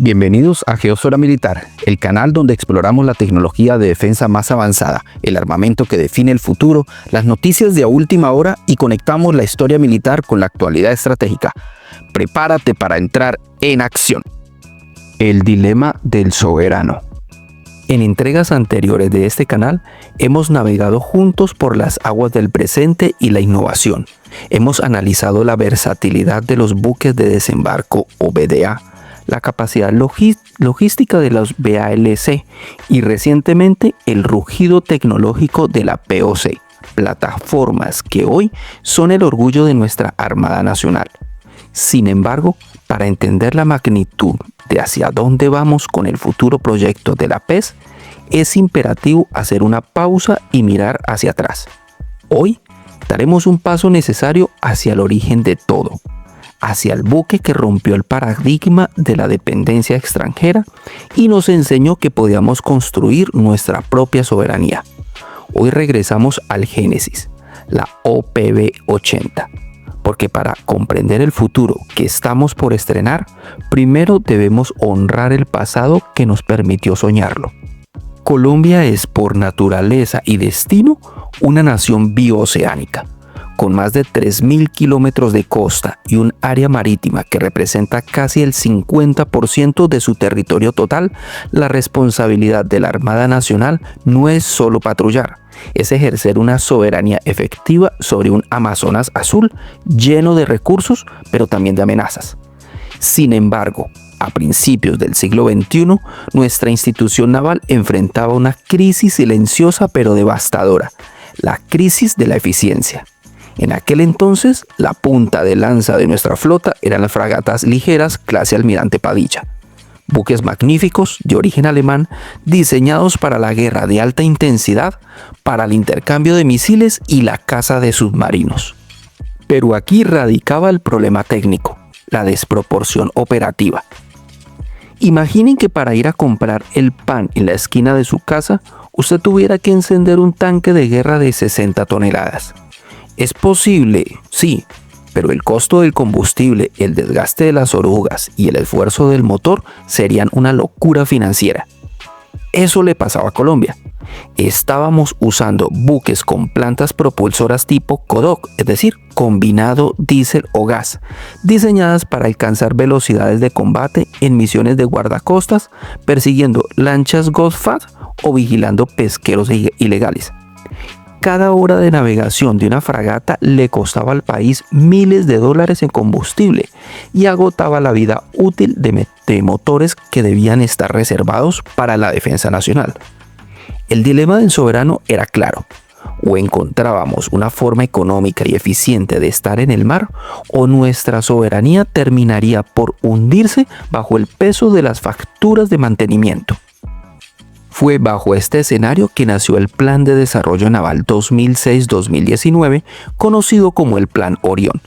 Bienvenidos a Geosfera Militar, el canal donde exploramos la tecnología de defensa más avanzada, el armamento que define el futuro, las noticias de a última hora y conectamos la historia militar con la actualidad estratégica. Prepárate para entrar en acción. El dilema del soberano. En entregas anteriores de este canal, hemos navegado juntos por las aguas del presente y la innovación. Hemos analizado la versatilidad de los buques de desembarco o BDA, la capacidad logística de los BALC y recientemente el rugido tecnológico de la POC, plataformas que hoy son el orgullo de nuestra Armada Nacional. Sin embargo, para entender la magnitud de hacia dónde vamos con el futuro proyecto de la PES, es imperativo hacer una pausa y mirar hacia atrás. Hoy daremos un paso necesario hacia el origen de todo, hacia el buque que rompió el paradigma de la dependencia extranjera y nos enseñó que podíamos construir nuestra propia soberanía. Hoy regresamos al génesis, la OPB-80, porque para comprender el futuro que estamos por estrenar, primero debemos honrar el pasado que nos permitió soñarlo. Colombia es por naturaleza y destino una nación bioceánica, con más de 3.000 kilómetros de costa y un área marítima que representa casi el 50% de su territorio total. La responsabilidad de la Armada Nacional no es solo patrullar, es ejercer una soberanía efectiva sobre un Amazonas azul lleno de recursos, pero también de amenazas. Sin embargo, a principios del siglo XXI, nuestra institución naval enfrentaba una crisis silenciosa pero devastadora, la crisis de la eficiencia. En aquel entonces, la punta de lanza de nuestra flota eran las fragatas ligeras clase Almirante Padilla. Buques magníficos de origen alemán diseñados para la guerra de alta intensidad, para el intercambio de misiles y la caza de submarinos. Pero aquí radicaba el problema técnico, la desproporción operativa. Imaginen que para ir a comprar el pan en la esquina de su casa, usted tuviera que encender un tanque de guerra de 60 toneladas. Es posible, sí, pero el costo del combustible, el desgaste de las orugas y el esfuerzo del motor serían una locura financiera. Eso le pasaba a Colombia. Estábamos usando buques con plantas propulsoras tipo CODOC, es decir, combinado diésel o gas, diseñadas para alcanzar velocidades de combate en misiones de guardacostas, persiguiendo lanchas Gotthard o vigilando pesqueros ilegales. Cada hora de navegación de una fragata le costaba al país miles de dólares en combustible y agotaba la vida útil de motores que debían estar reservados para la defensa nacional. El dilema del soberano era claro: o encontrábamos una forma económica y eficiente de estar en el mar, o nuestra soberanía terminaría por hundirse bajo el peso de las facturas de mantenimiento. Fue bajo este escenario que nació el Plan de Desarrollo Naval 2006-2019, conocido como el Plan Orión.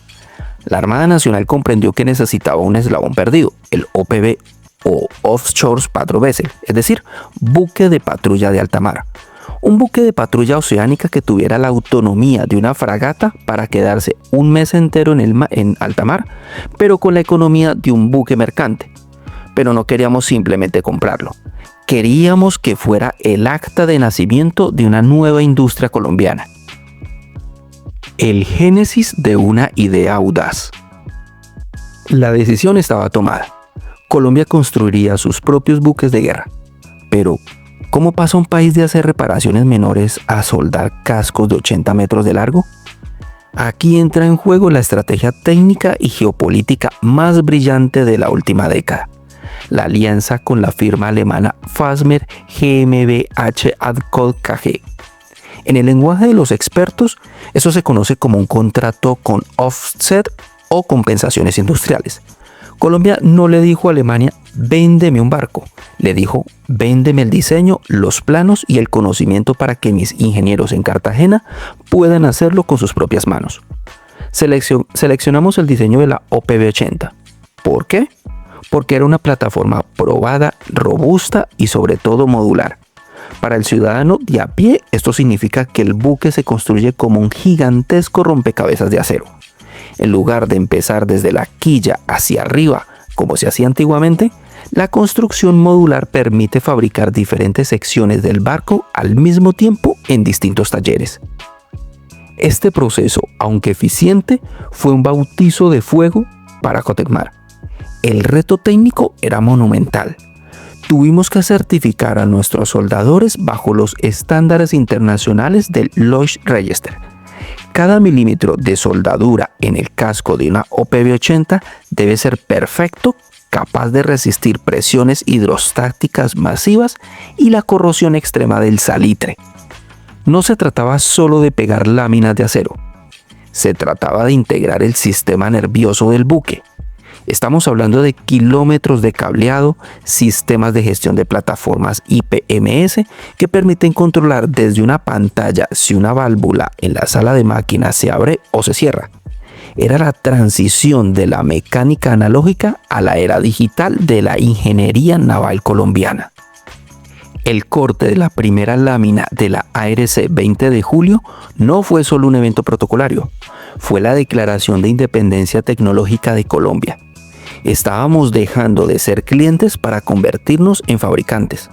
La Armada Nacional comprendió que necesitaba un eslabón perdido, el OPB o Offshore Patrol Vessel, es decir, buque de patrulla de alta mar. Un buque de patrulla oceánica que tuviera la autonomía de una fragata para quedarse un mes entero en alta mar, pero con la economía de un buque mercante. Pero no queríamos simplemente comprarlo. Queríamos que fuera el acta de nacimiento de una nueva industria colombiana. El génesis de una idea audaz. La decisión estaba tomada. Colombia construiría sus propios buques de guerra. Pero, ¿cómo pasa un país de hacer reparaciones menores a soldar cascos de 80 metros de largo? Aquí entra en juego la estrategia técnica y geopolítica más brillante de la última década: la alianza con la firma alemana Fastmer GmbH Adcock KG. En el lenguaje de los expertos, eso se conoce como un contrato con offset o compensaciones industriales. Colombia no le dijo a Alemania: véndeme un barco. Le dijo: véndeme el diseño, los planos y el conocimiento para que mis ingenieros en Cartagena puedan hacerlo con sus propias manos. Seleccionamos el diseño de la OPB-80. ¿Por qué? Porque era una plataforma probada, robusta y sobre todo modular. Para el ciudadano de a pie, esto significa que el buque se construye como un gigantesco rompecabezas de acero. En lugar de empezar desde la quilla hacia arriba, como se hacía antiguamente, La construcción modular permite fabricar diferentes secciones del barco al mismo tiempo en distintos talleres. Este proceso, aunque eficiente, fue un bautizo de fuego para Cotecmar. El reto técnico era monumental. Tuvimos que certificar a nuestros soldadores bajo los estándares internacionales del Lloyd's Register. Cada milímetro de soldadura en el casco de una OPV-80 debe ser perfecto, capaz de resistir presiones hidrostáticas masivas y la corrosión extrema del salitre. No se trataba solo de pegar láminas de acero. Se trataba de integrar el sistema nervioso del buque. Estamos hablando de kilómetros de cableado, sistemas de gestión de plataformas IPMS que permiten controlar desde una pantalla si una válvula en la sala de máquinas se abre o se cierra. Era la transición de la mecánica analógica a la era digital de la ingeniería naval colombiana. El corte de la primera lámina de la ARC 20 de julio no fue solo un evento protocolario, fue la declaración de independencia tecnológica de Colombia. Estábamos dejando de ser clientes para convertirnos en fabricantes.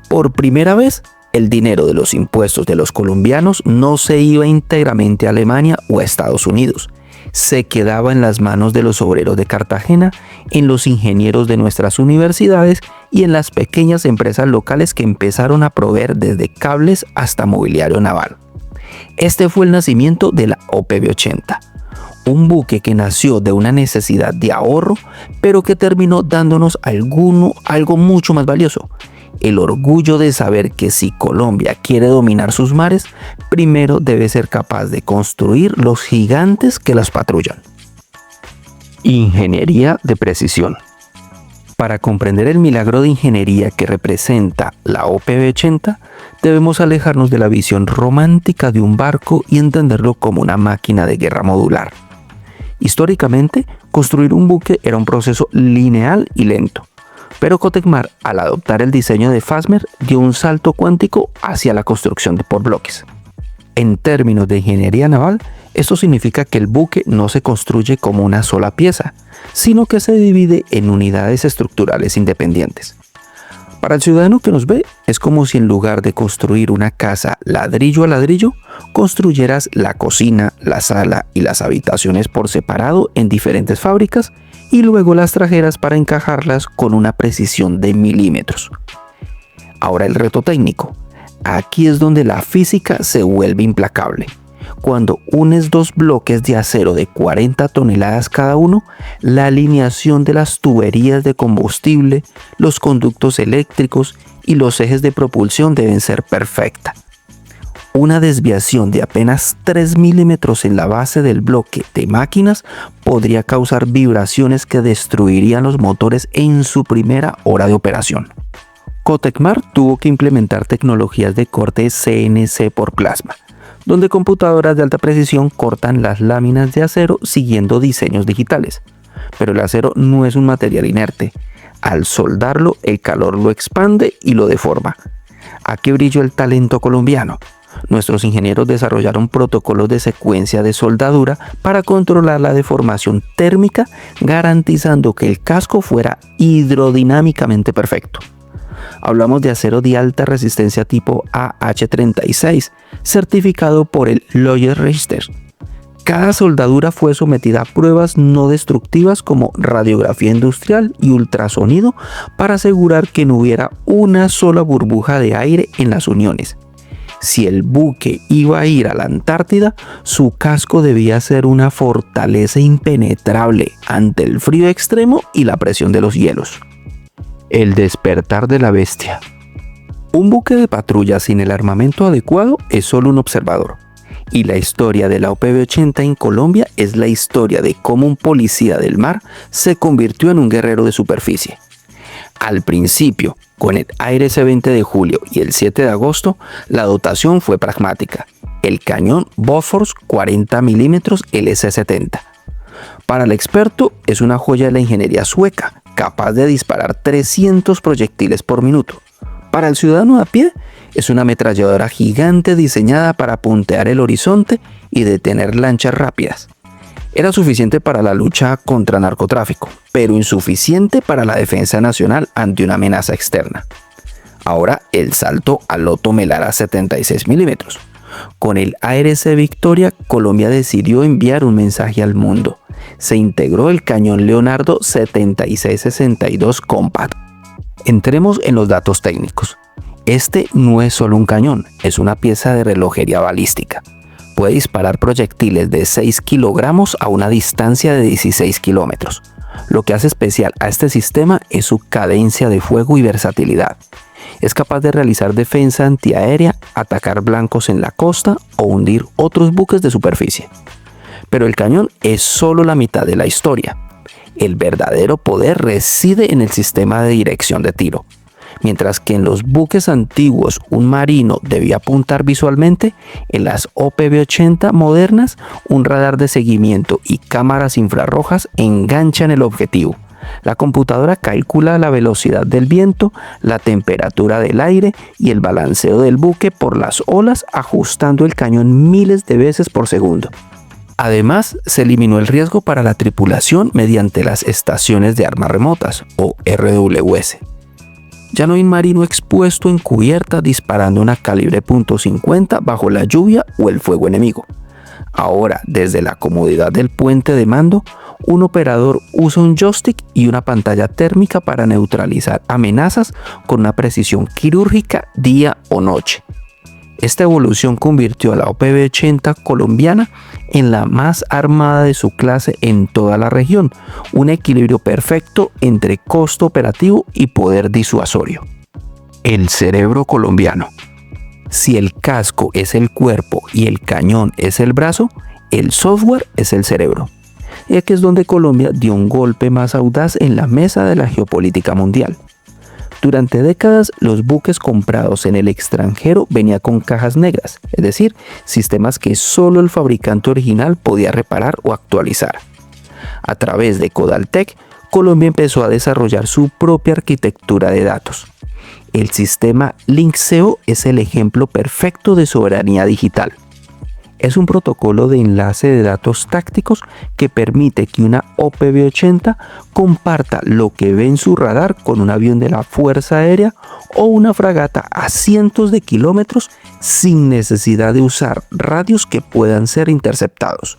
Por primera vez, el dinero de los impuestos de los colombianos no se iba íntegramente a Alemania o a Estados Unidos. Se quedaba en las manos de los obreros de Cartagena, en los ingenieros de nuestras universidades y en las pequeñas empresas locales que empezaron a proveer desde cables hasta mobiliario naval. Este fue el nacimiento de la OPV-80. Un buque que nació de una necesidad de ahorro, pero que terminó dándonos algo mucho más valioso: el orgullo de saber que si Colombia quiere dominar sus mares, primero debe ser capaz de construir los gigantes que las patrullan. Ingeniería de precisión. Para comprender el milagro de ingeniería que representa la OPV-80, debemos alejarnos de la visión romántica de un barco y entenderlo como una máquina de guerra modular. Históricamente, construir un buque era un proceso lineal y lento, pero Cotecmar, al adoptar el diseño de Fastmer, dio un salto cuántico hacia la construcción por bloques. En términos de ingeniería naval, esto significa que el buque no se construye como una sola pieza, sino que se divide en unidades estructurales independientes. Para el ciudadano que nos ve, es como si en lugar de construir una casa ladrillo a ladrillo, construyeras la cocina, la sala y las habitaciones por separado en diferentes fábricas y luego las trajeras para encajarlas con una precisión de milímetros. Ahora el reto técnico. Aquí es donde la física se vuelve implacable. Cuando unes dos bloques de acero de 40 toneladas cada uno, la alineación de las tuberías de combustible, los conductos eléctricos y los ejes de propulsión deben ser perfecta. Una desviación de apenas 3 milímetros en la base del bloque de máquinas podría causar vibraciones que destruirían los motores en su primera hora de operación. Cotecmar tuvo que implementar tecnologías de corte CNC por plasma, donde computadoras de alta precisión cortan las láminas de acero siguiendo diseños digitales. Pero el acero no es un material inerte. Al soldarlo, el calor lo expande y lo deforma. Aquí brilló el talento colombiano. Nuestros ingenieros desarrollaron protocolos de secuencia de soldadura para controlar la deformación térmica, garantizando que el casco fuera hidrodinámicamente perfecto. Hablamos de acero de alta resistencia tipo AH36, certificado por el Lloyd's Register. Cada soldadura fue sometida a pruebas no destructivas como radiografía industrial y ultrasonido para asegurar que no hubiera una sola burbuja de aire en las uniones. Si el buque iba a ir a la Antártida, su casco debía ser una fortaleza impenetrable ante el frío extremo y la presión de los hielos. El despertar de la bestia. Un buque de patrulla sin el armamento adecuado es solo un observador. Y la historia de la OPV-80 en Colombia es la historia de cómo un policía del mar se convirtió en un guerrero de superficie. Al principio, con el ARC 20 de julio y el 7 de agosto, la dotación fue pragmática. El cañón Bofors 40 mm LC-70. Para el experto es una joya de la ingeniería sueca, capaz de disparar 300 proyectiles por minuto. Para el ciudadano a pie, es una ametralladora gigante diseñada para puntear el horizonte y detener lanchas rápidas. Era suficiente para la lucha contra narcotráfico, pero insuficiente para la defensa nacional ante una amenaza externa. Ahora el salto al Otto Melara 76 milímetros. Con el ARC Victoria, Colombia decidió enviar un mensaje al mundo. Se integró el cañón Leonardo 7662 Compact. Entremos en los datos técnicos. Este no es solo un cañón, es una pieza de relojería balística. Puede disparar proyectiles de 6 kilogramos a una distancia de 16 kilómetros. Lo que hace especial a este sistema es su cadencia de fuego y versatilidad. Es capaz de realizar defensa antiaérea, atacar blancos en la costa o hundir otros buques de superficie. Pero el cañón es solo la mitad de la historia. El verdadero poder reside en el sistema de dirección de tiro. Mientras que en los buques antiguos un marino debía apuntar visualmente, en las OPV-80 modernas un radar de seguimiento y cámaras infrarrojas enganchan el objetivo. La computadora calcula la velocidad del viento, la temperatura del aire y el balanceo del buque por las olas, ajustando el cañón miles de veces por segundo. Además, se eliminó el riesgo para la tripulación mediante las estaciones de armas remotas, o RWS. Ya no hay un marino expuesto en cubierta disparando una calibre .50 bajo la lluvia o el fuego enemigo. Ahora, desde la comodidad del puente de mando, un operador usa un joystick y una pantalla térmica para neutralizar amenazas con una precisión quirúrgica día o noche. Esta evolución convirtió a la OPV-80 colombiana en la más armada de su clase en toda la región, un equilibrio perfecto entre costo operativo y poder disuasorio. El cerebro colombiano. Si el casco es el cuerpo y el cañón es el brazo, el software es el cerebro. Y aquí es donde Colombia dio un golpe más audaz en la mesa de la geopolítica mundial. Durante décadas, los buques comprados en el extranjero venían con cajas negras, es decir, sistemas que solo el fabricante original podía reparar o actualizar. A través de Codaltec, Colombia empezó a desarrollar su propia arquitectura de datos. El sistema LinkSeo es el ejemplo perfecto de soberanía digital. Es un protocolo de enlace de datos tácticos que permite que una OPV-80 comparta lo que ve en su radar con un avión de la Fuerza Aérea o una fragata a cientos de kilómetros sin necesidad de usar radios que puedan ser interceptados.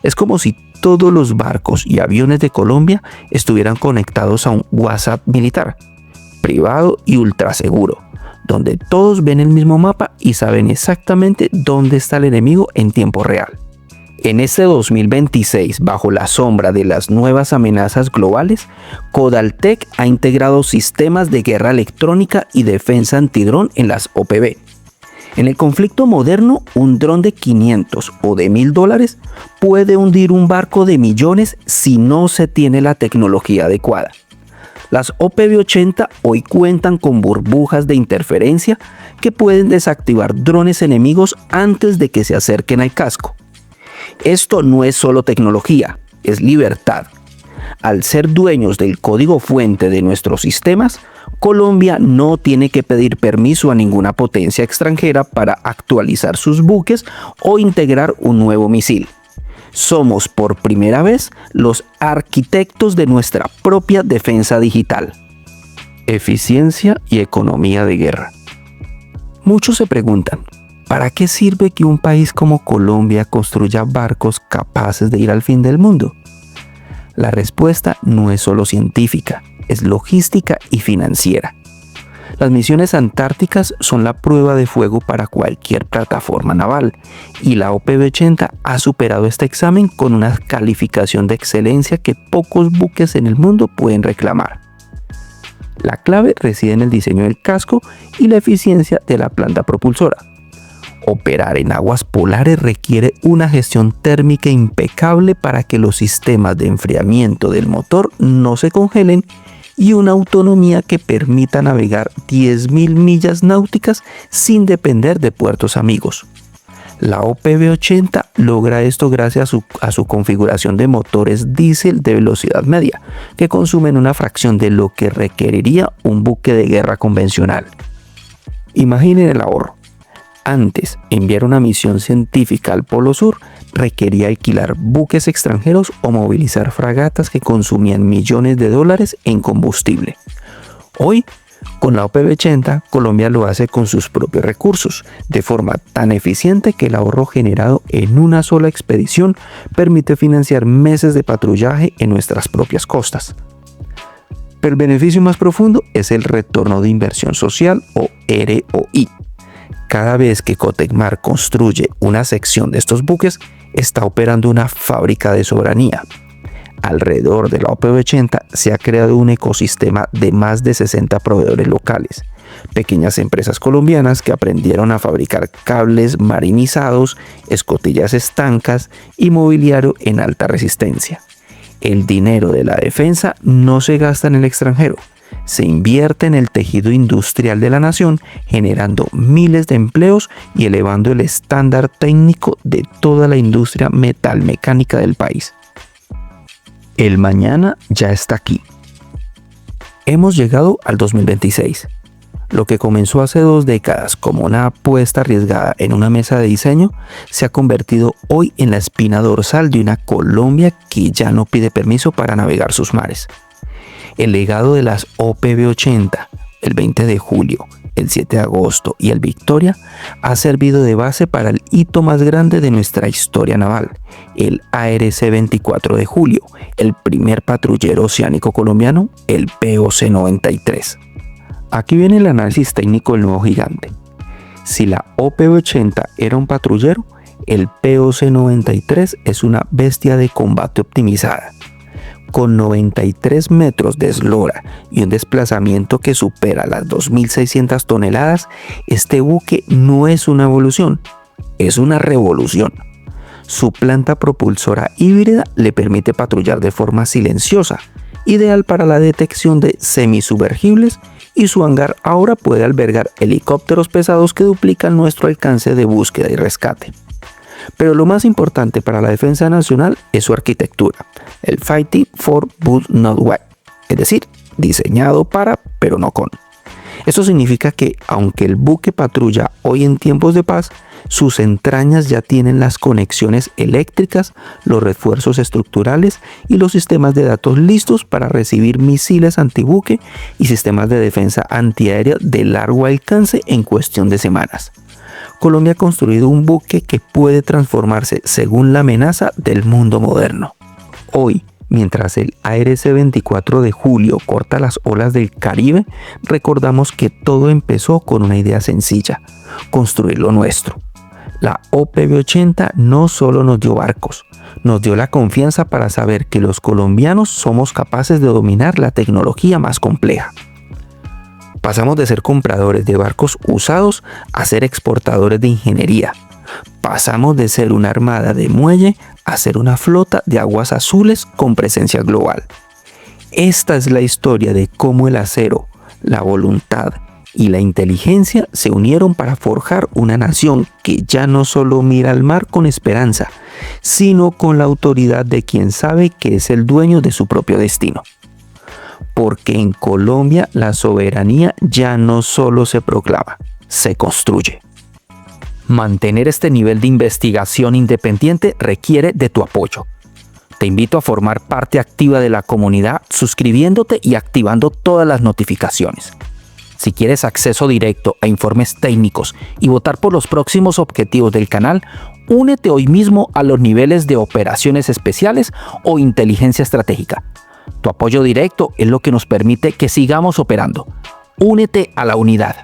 Es como si todos los barcos y aviones de Colombia estuvieran conectados a un WhatsApp militar, privado y ultra seguro, donde todos ven el mismo mapa y saben exactamente dónde está el enemigo en tiempo real. En este 2026, bajo la sombra de las nuevas amenazas globales, Codaltec ha integrado sistemas de guerra electrónica y defensa antidrón en las OPV. En el conflicto moderno, un dron de 500 o de $1000 puede hundir un barco de millones si no se tiene la tecnología adecuada. Las OPV-80 hoy cuentan con burbujas de interferencia que pueden desactivar drones enemigos antes de que se acerquen al casco. Esto no es solo tecnología, es libertad. Al ser dueños del código fuente de nuestros sistemas, Colombia no tiene que pedir permiso a ninguna potencia extranjera para actualizar sus buques o integrar un nuevo misil. Somos por primera vez los arquitectos de nuestra propia defensa digital. Eficiencia y economía de guerra. Muchos se preguntan, ¿para qué sirve que un país como Colombia construya barcos capaces de ir al fin del mundo? La respuesta no es solo científica, es logística y financiera. Las misiones antárticas son la prueba de fuego para cualquier plataforma naval y la OPV-80 ha superado este examen con una calificación de excelencia que pocos buques en el mundo pueden reclamar. La clave reside en el diseño del casco y la eficiencia de la planta propulsora. Operar en aguas polares requiere una gestión térmica impecable para que los sistemas de enfriamiento del motor no se congelen y una autonomía que permita navegar 10.000 millas náuticas sin depender de puertos amigos. La OPV-80 logra esto gracias a su configuración de motores diésel de velocidad media, que consumen una fracción de lo que requeriría un buque de guerra convencional. Imaginen el ahorro. Antes, enviar una misión científica al Polo Sur requería alquilar buques extranjeros o movilizar fragatas que consumían millones de dólares en combustible. Hoy, con la OPB-80, Colombia lo hace con sus propios recursos, de forma tan eficiente que el ahorro generado en una sola expedición permite financiar meses de patrullaje en nuestras propias costas. Pero el beneficio más profundo es el retorno de inversión social o ROI. Cada vez que Cotecmar construye una sección de estos buques, está operando una fábrica de soberanía. Alrededor de la OPB-80 se ha creado un ecosistema de más de 60 proveedores locales, pequeñas empresas colombianas que aprendieron a fabricar cables marinizados, escotillas estancas y mobiliario en alta resistencia. El dinero de la defensa no se gasta en el extranjero, se invierte en el tejido industrial de la nación, generando miles de empleos y elevando el estándar técnico de toda la industria metalmecánica del país. El mañana ya está aquí. Hemos llegado al 2026. Lo que comenzó hace 2 décadas como una apuesta arriesgada en una mesa de diseño se ha convertido hoy en la espina dorsal de una Colombia que ya no pide permiso para navegar sus mares. El legado de las OPB-80, el 20 de julio, el 7 de agosto y el Victoria ha servido de base para el hito más grande de nuestra historia naval, el ARC-24 de julio, el primer patrullero oceánico colombiano, el POC-93. Aquí viene el análisis técnico del nuevo gigante. Si la OPB-80 era un patrullero, el POC-93 es una bestia de combate optimizada. Con 93 metros de eslora y un desplazamiento que supera las 2.600 toneladas, este buque no es una evolución, es una revolución. Su planta propulsora híbrida le permite patrullar de forma silenciosa, ideal para la detección de semisumergibles, y su hangar ahora puede albergar helicópteros pesados que duplican nuestro alcance de búsqueda y rescate. Pero lo más importante para la defensa nacional es su arquitectura, el Fighting for but not with, es decir, diseñado para, pero no con. Esto significa que, aunque el buque patrulla hoy en tiempos de paz, sus entrañas ya tienen las conexiones eléctricas, los refuerzos estructurales y los sistemas de datos listos para recibir misiles antibuque y sistemas de defensa antiaérea de largo alcance en cuestión de semanas. Colombia ha construido un buque que puede transformarse según la amenaza del mundo moderno. Hoy, mientras el ARC-24 de julio corta las olas del Caribe, recordamos que todo empezó con una idea sencilla: construir lo nuestro. La OPB-80 no solo nos dio barcos, nos dio la confianza para saber que los colombianos somos capaces de dominar la tecnología más compleja. Pasamos de ser compradores de barcos usados a ser exportadores de ingeniería. Pasamos de ser una armada de muelle a ser una flota de aguas azules con presencia global. Esta es la historia de cómo el acero, la voluntad y la inteligencia se unieron para forjar una nación que ya no solo mira al mar con esperanza, sino con la autoridad de quien sabe que es el dueño de su propio destino. Porque en Colombia la soberanía ya no solo se proclama, se construye. Mantener este nivel de investigación independiente requiere de tu apoyo. Te invito a formar parte activa de la comunidad suscribiéndote y activando todas las notificaciones. Si quieres acceso directo a informes técnicos y votar por los próximos objetivos del canal, únete hoy mismo a los niveles de operaciones especiales o inteligencia estratégica. Tu apoyo directo es lo que nos permite que sigamos operando. Únete a la unidad.